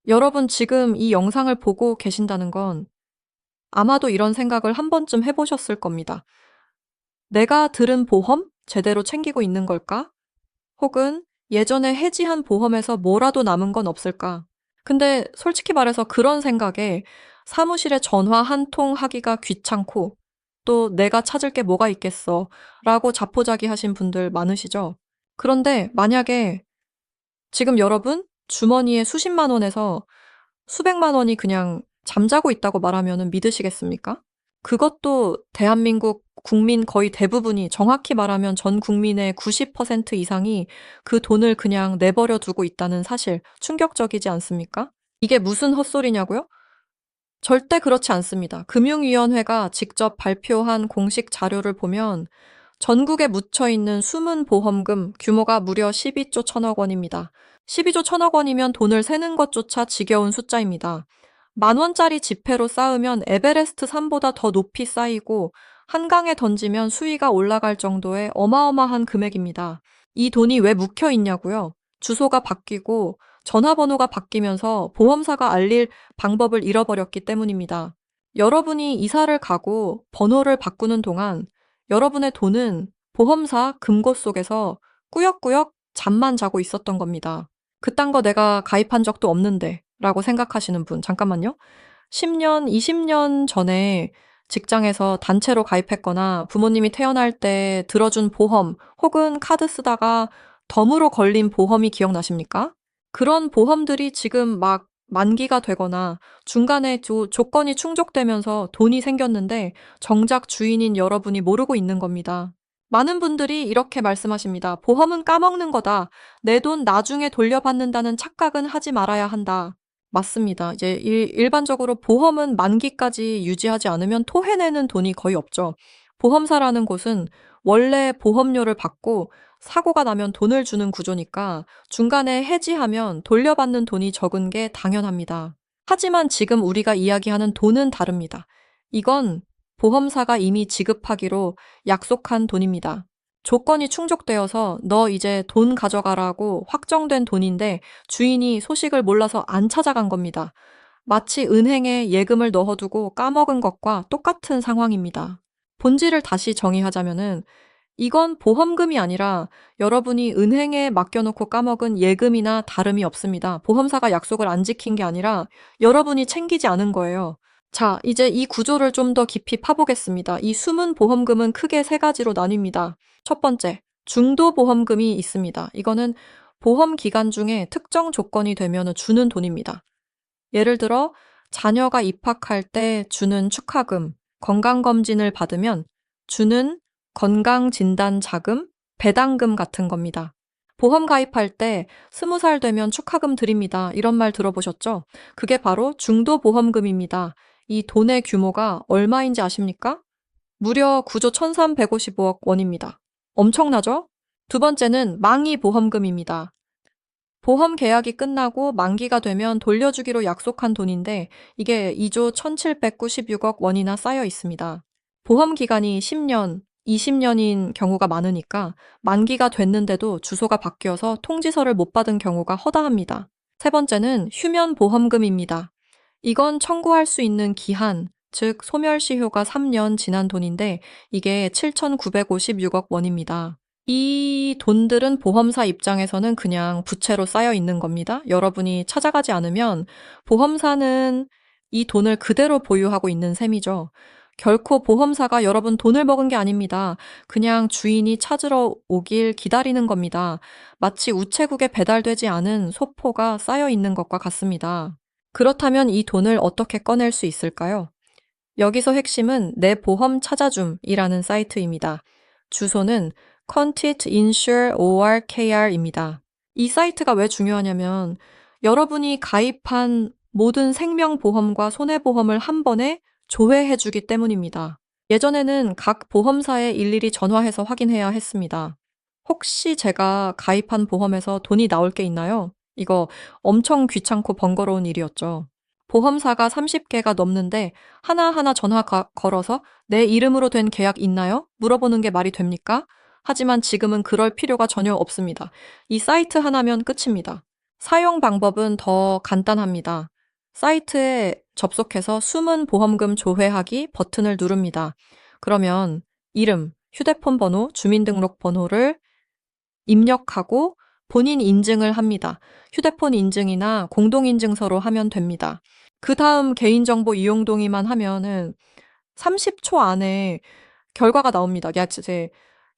여러분 지금 이 영상을 보고 계신다는 건 아마도 이런 생각을 한 번쯤 해보셨을 겁니다. 내가 들은 보험 제대로 챙기고 있는 걸까? 혹은 예전에 해지한 보험에서 뭐라도 남은 건 없을까? 근데 솔직히 말해서 그런 생각에 사무실에 전화 한 통 하기가 귀찮고 또 내가 찾을 게 뭐가 있겠어 라고 자포자기 하신 분들 많으시죠? 그런데 만약에 지금 여러분 주머니에 수십만 원에서 수백만 원이 그냥 잠자고 있다고 말하면 믿으시겠습니까? 그것도 대한민국 국민 거의 대부분이, 정확히 말하면 전 국민의 90% 이상이 그 돈을 그냥 내버려 두고 있다는 사실, 충격적이지 않습니까? 이게 무슨 헛소리냐고요? 절대 그렇지 않습니다. 금융위원회가 직접 발표한 공식 자료를 보면 전국에 묻혀 있는 숨은 보험금 규모가 무려 12조 1천억 원입니다. 12조 1천억 원이면 돈을 세는 것조차 지겨운 숫자입니다. 만 원짜리 지폐로 쌓으면 에베레스트 산보다 더 높이 쌓이고 한강에 던지면 수위가 올라갈 정도의 어마어마한 금액입니다. 이 돈이 왜 묵혀 있냐고요? 주소가 바뀌고 전화번호가 바뀌면서 보험사가 알릴 방법을 잃어버렸기 때문입니다. 여러분이 이사를 가고 번호를 바꾸는 동안 여러분의 돈은 보험사 금고 속에서 꾸역꾸역 잠만 자고 있었던 겁니다. 그딴 거 내가 가입한 적도 없는데 라고 생각하시는 분, 잠깐만요. 10년, 20년 전에 직장에서 단체로 가입했거나 부모님이 태어날 때 들어준 보험 혹은 카드 쓰다가 덤으로 걸린 보험이 기억나십니까? 그런 보험들이 지금 막 만기가 되거나 중간에 조건이 충족되면서 돈이 생겼는데 정작 주인인 여러분이 모르고 있는 겁니다. 많은 분들이 이렇게 말씀하십니다. 보험은 까먹는 거다. 내 돈 나중에 돌려받는다는 착각은 하지 말아야 한다. 맞습니다. 이제 일반적으로 보험은 만기까지 유지하지 않으면 토해내는 돈이 거의 없죠. 보험사라는 곳은 원래 보험료를 받고 사고가 나면 돈을 주는 구조니까 중간에 해지하면 돌려받는 돈이 적은 게 당연합니다. 하지만 지금 우리가 이야기하는 돈은 다릅니다. 이건 보험사가 이미 지급하기로 약속한 돈입니다. 조건이 충족되어서 너 이제 돈 가져가라고 확정된 돈인데 주인이 소식을 몰라서 안 찾아간 겁니다. 마치 은행에 예금을 넣어두고 까먹은 것과 똑같은 상황입니다. 본질을 다시 정의하자면은 이건 보험금이 아니라 여러분이 은행에 맡겨놓고 까먹은 예금이나 다름이 없습니다. 보험사가 약속을 안 지킨 게 아니라 여러분이 챙기지 않은 거예요. 자, 이제 이 구조를 좀 더 깊이 파보겠습니다. 이 숨은 보험금은 크게 세 가지로 나뉩니다. 첫 번째, 중도보험금이 있습니다. 이거는 보험 기간 중에 특정 조건이 되면 주는 돈입니다. 예를 들어 자녀가 입학할 때 주는 축하금, 건강검진을 받으면 주는 건강진단자금, 배당금 같은 겁니다. 보험 가입할 때 20살 되면 축하금 드립니다. 이런 말 들어보셨죠? 그게 바로 중도보험금입니다. 이 돈의 규모가 얼마인지 아십니까? 무려 9조 1355억 원입니다. 엄청나죠? 두 번째는 망이보험금입니다. 보험 계약이 끝나고 만기가 되면 돌려주기로 약속한 돈인데 이게 2조 1796억 원이나 쌓여 있습니다. 보험 기간이 10년, 20년인 경우가 많으니까 만기가 됐는데도 주소가 바뀌어서 통지서를 못 받은 경우가 허다합니다. 세 번째는 휴면보험금입니다. 이건 청구할 수 있는 기한, 즉 소멸시효가 3년 지난 돈인데 이게 7,956억 원입니다. 이 돈들은 보험사 입장에서는 그냥 부채로 쌓여 있는 겁니다. 여러분이 찾아가지 않으면 보험사는 이 돈을 그대로 보유하고 있는 셈이죠. 결코 보험사가 여러분 돈을 먹은 게 아닙니다. 그냥 주인이 찾으러 오길 기다리는 겁니다. 마치 우체국에 배달되지 않은 소포가 쌓여 있는 것과 같습니다. 그렇다면 이 돈을 어떻게 꺼낼 수 있을까요? 여기서 핵심은 내 보험 찾아줌이라는 사이트입니다. 주소는 Contit Insure ORKR입니다. 이 사이트가 왜 중요하냐면 여러분이 가입한 모든 생명보험과 손해보험을 한 번에 조회해주기 때문입니다. 예전에는 각 보험사에 일일이 전화해서 확인해야 했습니다. 혹시 제가 가입한 보험에서 돈이 나올 게 있나요? 이거 엄청 귀찮고 번거로운 일이었죠. 보험사가 30개가 넘는데 하나하나 걸어서 내 이름으로 된 계약 있나요? 물어보는 게 말이 됩니까? 하지만 지금은 그럴 필요가 전혀 없습니다. 이 사이트 하나면 끝입니다. 사용 방법은 더 간단합니다. 사이트에 접속해서 숨은 보험금 조회하기 버튼을 누릅니다. 그러면 이름, 휴대폰 번호, 주민등록번호를 입력하고 본인 인증을 합니다. 휴대폰 인증이나 공동인증서로 하면 됩니다. 그 다음 개인정보 이용 동의만 하면은 30초 안에 결과가 나옵니다. 이제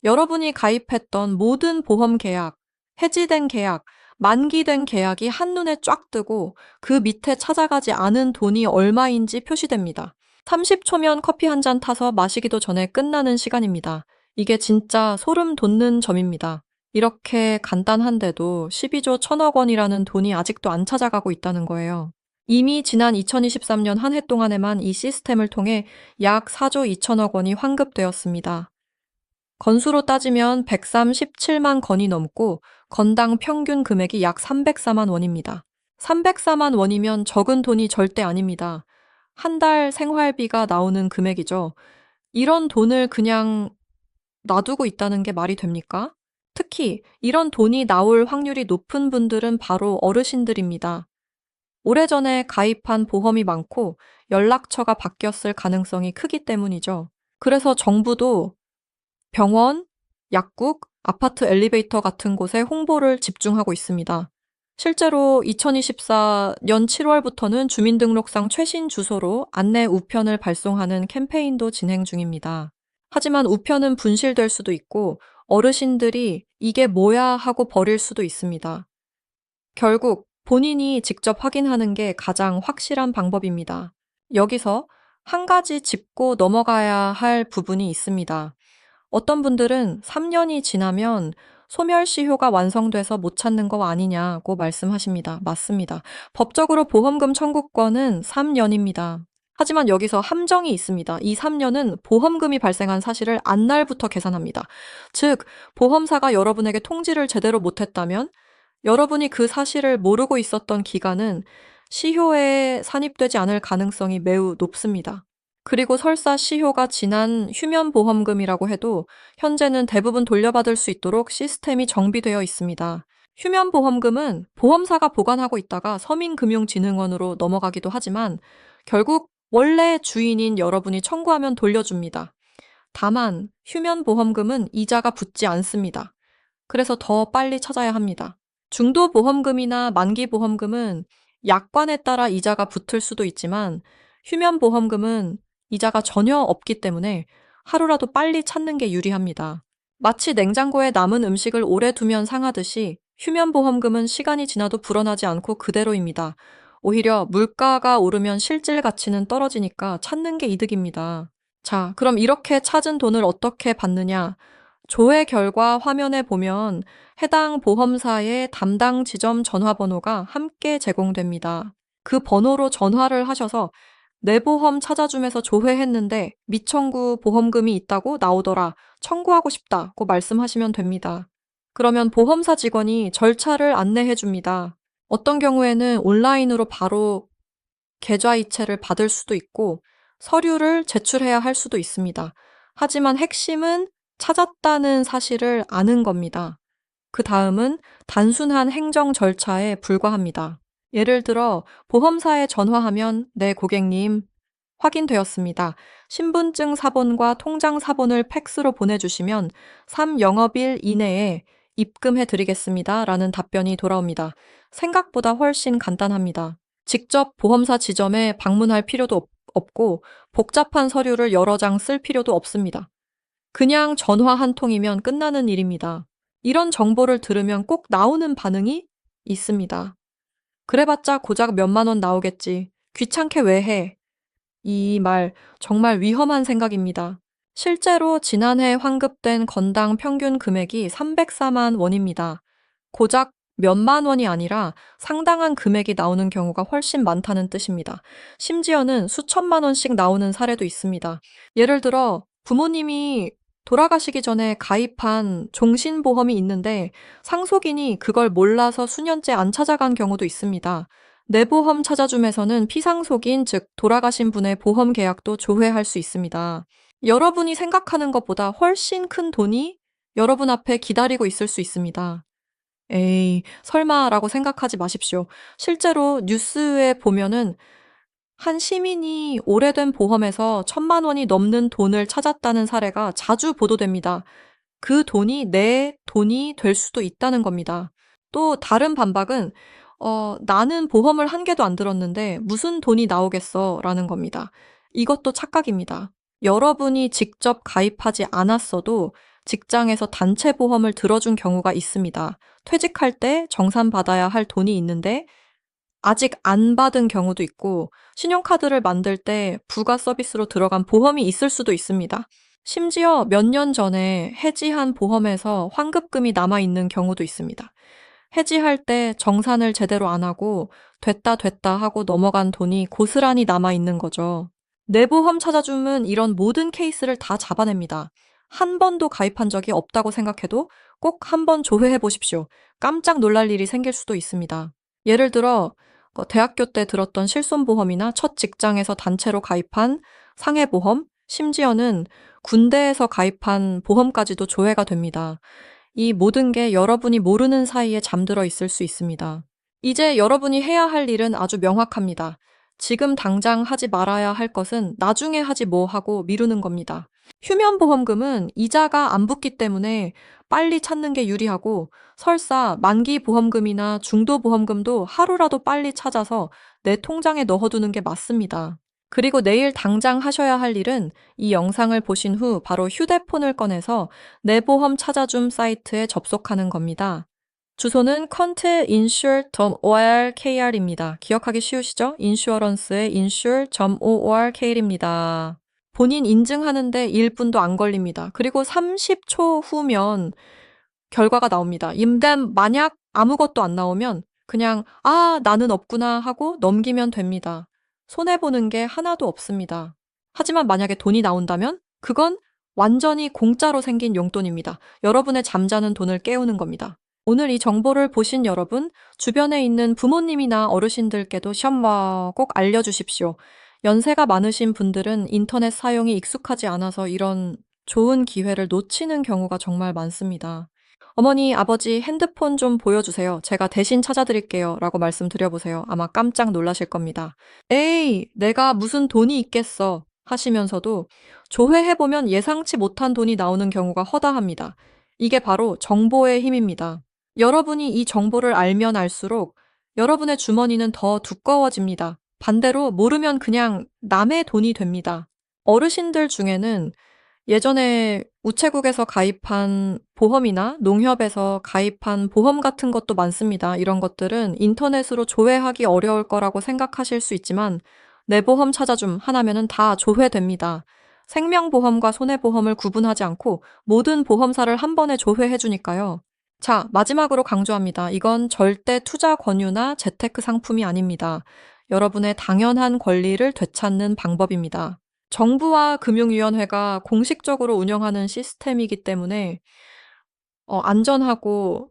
여러분이 가입했던 모든 보험 계약, 해지된 계약, 만기된 계약이 한눈에 쫙 뜨고 그 밑에 찾아가지 않은 돈이 얼마인지 표시됩니다. 30초면 커피 한 잔 타서 마시기도 전에 끝나는 시간입니다. 이게 진짜 소름 돋는 점입니다. 이렇게 간단한데도 12조 1천억 원이라는 돈이 아직도 안 찾아가고 있다는 거예요. 이미 지난 2023년 한 해 동안에만 이 시스템을 통해 약 4조 2천억 원이 환급되었습니다. 건수로 따지면 137만 건이 넘고 건당 평균 금액이 약 304만 원입니다. 304만 원이면 적은 돈이 절대 아닙니다. 한 달 생활비가 나오는 금액이죠. 이런 돈을 그냥 놔두고 있다는 게 말이 됩니까? 특히 이런 돈이 나올 확률이 높은 분들은 바로 어르신들입니다. 오래전에 가입한 보험이 많고 연락처가 바뀌었을 가능성이 크기 때문이죠. 그래서 정부도 병원, 약국, 아파트 엘리베이터 같은 곳에 홍보를 집중하고 있습니다. 실제로 2024년 7월부터는 주민등록상 최신 주소로 안내 우편을 발송하는 캠페인도 진행 중입니다. 하지만 우편은 분실될 수도 있고 어르신들이 이게 뭐야 하고 버릴 수도 있습니다. 결국 본인이 직접 확인하는 게 가장 확실한 방법입니다. 여기서 한 가지 짚고 넘어가야 할 부분이 있습니다. 어떤 분들은 3년이 지나면 소멸시효가 완성돼서 못 찾는 거 아니냐고 말씀하십니다. 맞습니다. 법적으로 보험금 청구권은 3년입니다. 하지만 여기서 함정이 있습니다. 이 3년은 보험금이 발생한 사실을 안날부터 계산합니다. 즉, 보험사가 여러분에게 통지를 제대로 못했다면 여러분이 그 사실을 모르고 있었던 기간은 시효에 산입되지 않을 가능성이 매우 높습니다. 그리고 설사 시효가 지난 휴면보험금이라고 해도 현재는 대부분 돌려받을 수 있도록 시스템이 정비되어 있습니다. 휴면보험금은 보험사가 보관하고 있다가 서민금융진흥원으로 넘어가기도 하지만 결국 원래 주인인 여러분이 청구하면 돌려줍니다. 다만 휴면보험금은 이자가 붙지 않습니다. 그래서 더 빨리 찾아야 합니다. 중도보험금이나 만기보험금은 약관에 따라 이자가 붙을 수도 있지만 휴면보험금은 이자가 전혀 없기 때문에 하루라도 빨리 찾는 게 유리합니다. 마치 냉장고에 남은 음식을 오래 두면 상하듯이 휴면보험금은 시간이 지나도 불어나지 않고 그대로입니다. 오히려 물가가 오르면 실질 가치는 떨어지니까 찾는 게 이득입니다. 자, 그럼 이렇게 찾은 돈을 어떻게 받느냐? 조회 결과 화면에 보면 해당 보험사의 담당 지점 전화번호가 함께 제공됩니다. 그 번호로 전화를 하셔서 내 보험 찾아줌에서 조회했는데 미청구 보험금이 있다고 나오더라. 청구하고 싶다고 말씀하시면 됩니다. 그러면 보험사 직원이 절차를 안내해 줍니다. 어떤 경우에는 온라인으로 바로 계좌이체를 받을 수도 있고 서류를 제출해야 할 수도 있습니다. 하지만 핵심은 찾았다는 사실을 아는 겁니다. 그 다음은 단순한 행정 절차에 불과합니다. 예를 들어 보험사에 전화하면 네 고객님 확인되었습니다. 신분증 사본과 통장 사본을 팩스로 보내주시면 3영업일 이내에 입금해 드리겠습니다. 라는 답변이 돌아옵니다. 생각보다 훨씬 간단합니다. 직접 보험사 지점에 방문할 필요도 없고 복잡한 서류를 여러 장 쓸 필요도 없습니다. 그냥 전화 한 통이면 끝나는 일입니다. 이런 정보를 들으면 꼭 나오는 반응이 있습니다. 그래봤자 고작 몇만 원 나오겠지. 귀찮게 왜 해? 이 말 정말 위험한 생각입니다. 실제로 지난해 환급된 건당 평균 금액이 304만 원입니다. 고작 몇만 원이 아니라 상당한 금액이 나오는 경우가 훨씬 많다는 뜻입니다. 심지어는 수천만 원씩 나오는 사례도 있습니다. 예를 들어 부모님이 돌아가시기 전에 가입한 종신보험이 있는데 상속인이 그걸 몰라서 수년째 안 찾아간 경우도 있습니다. 내보험 찾아줌에서는 피상속인, 즉 돌아가신 분의 보험 계약도 조회할 수 있습니다. 여러분이 생각하는 것보다 훨씬 큰 돈이 여러분 앞에 기다리고 있을 수 있습니다. 에이, 설마라고 생각하지 마십시오. 실제로 뉴스에 보면은 한 시민이 오래된 보험에서 1,000만 원이 넘는 돈을 찾았다는 사례가 자주 보도됩니다. 그 돈이 내 돈이 될 수도 있다는 겁니다. 또 다른 반박은 나는 보험을 한 개도 안 들었는데 무슨 돈이 나오겠어 라는 겁니다. 이것도 착각입니다. 여러분이 직접 가입하지 않았어도 직장에서 단체 보험을 들어준 경우가 있습니다. 퇴직할 때 정산받아야 할 돈이 있는데 아직 안 받은 경우도 있고 신용카드를 만들 때 부가 서비스로 들어간 보험이 있을 수도 있습니다. 심지어 몇 년 전에 해지한 보험에서 환급금이 남아있는 경우도 있습니다. 해지할 때 정산을 제대로 안 하고 됐다 하고 넘어간 돈이 고스란히 남아있는 거죠. 내 보험 찾아줌은 이런 모든 케이스를 다 잡아냅니다. 한 번도 가입한 적이 없다고 생각해도 꼭 한 번 조회해 보십시오. 깜짝 놀랄 일이 생길 수도 있습니다. 예를 들어 대학교 때 들었던 실손보험이나 첫 직장에서 단체로 가입한 상해보험, 심지어는 군대에서 가입한 보험까지도 조회가 됩니다. 이 모든 게 여러분이 모르는 사이에 잠들어 있을 수 있습니다. 이제 여러분이 해야 할 일은 아주 명확합니다. 지금 당장 하지 말아야 할 것은 나중에 하지 뭐 하고 미루는 겁니다. 휴면보험금은 이자가 안 붙기 때문에 빨리 찾는 게 유리하고 설사 만기 보험금이나 중도 보험금도 하루라도 빨리 찾아서 내 통장에 넣어두는 게 맞습니다. 그리고 내일 당장 하셔야 할 일은 이 영상을 보신 후 바로 휴대폰을 꺼내서 내 보험 찾아줌 사이트에 접속하는 겁니다. 주소는 countinsure.orkr입니다. 기억하기 쉬우시죠? 인슈어런스의 insure.orkr입니다. 본인 인증하는데 1분도 안 걸립니다. 그리고 30초 후면 결과가 나옵니다. 임단 만약 아무것도 안 나오면 그냥 나는 없구나 하고 넘기면 됩니다. 손해보는 게 하나도 없습니다. 하지만 만약에 돈이 나온다면 그건 완전히 공짜로 생긴 용돈입니다. 여러분의 잠자는 돈을 깨우는 겁니다. 오늘 이 정보를 보신 여러분, 주변에 있는 부모님이나 어르신들께도 셔머 꼭 알려주십시오. 연세가 많으신 분들은 인터넷 사용이 익숙하지 않아서 이런 좋은 기회를 놓치는 경우가 정말 많습니다. 어머니, 아버지 핸드폰 좀 보여주세요. 제가 대신 찾아드릴게요. 라고 말씀드려보세요. 아마 깜짝 놀라실 겁니다. 에이, 내가 무슨 돈이 있겠어. 하시면서도 조회해보면 예상치 못한 돈이 나오는 경우가 허다합니다. 이게 바로 정보의 힘입니다. 여러분이 이 정보를 알면 알수록 여러분의 주머니는 더 두꺼워집니다. 반대로 모르면 그냥 남의 돈이 됩니다. 어르신들 중에는 예전에 우체국에서 가입한 보험이나 농협에서 가입한 보험 같은 것도 많습니다. 이런 것들은 인터넷으로 조회하기 어려울 거라고 생각하실 수 있지만 내 보험 찾아줌 하나면은 다 조회됩니다. 생명보험과 손해보험을 구분하지 않고 모든 보험사를 한 번에 조회해 주니까요. 자, 마지막으로 강조합니다. 이건 절대 투자 권유나 재테크 상품이 아닙니다. 여러분의 당연한 권리를 되찾는 방법입니다. 정부와 금융위원회가 공식적으로 운영하는 시스템이기 때문에 안전하고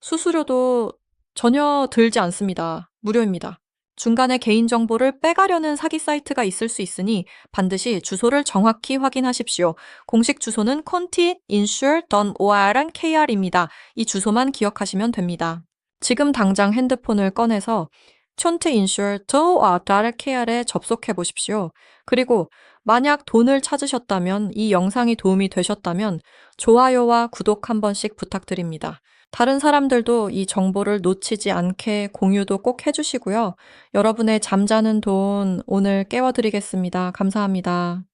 수수료도 전혀 들지 않습니다. 무료입니다. 중간에 개인정보를 빼가려는 사기 사이트가 있을 수 있으니 반드시 주소를 정확히 확인하십시오. 공식 주소는 contiinsure.orkr입니다. 이 주소만 기억하시면 됩니다. 지금 당장 핸드폰을 꺼내서 contiinsure.orkr에 접속해 보십시오. 그리고 만약 돈을 찾으셨다면, 이 영상이 도움이 되셨다면 좋아요와 구독 한 번씩 부탁드립니다. 다른 사람들도 이 정보를 놓치지 않게 공유도 꼭 해주시고요. 여러분의 잠자는 돈 오늘 깨워드리겠습니다. 감사합니다.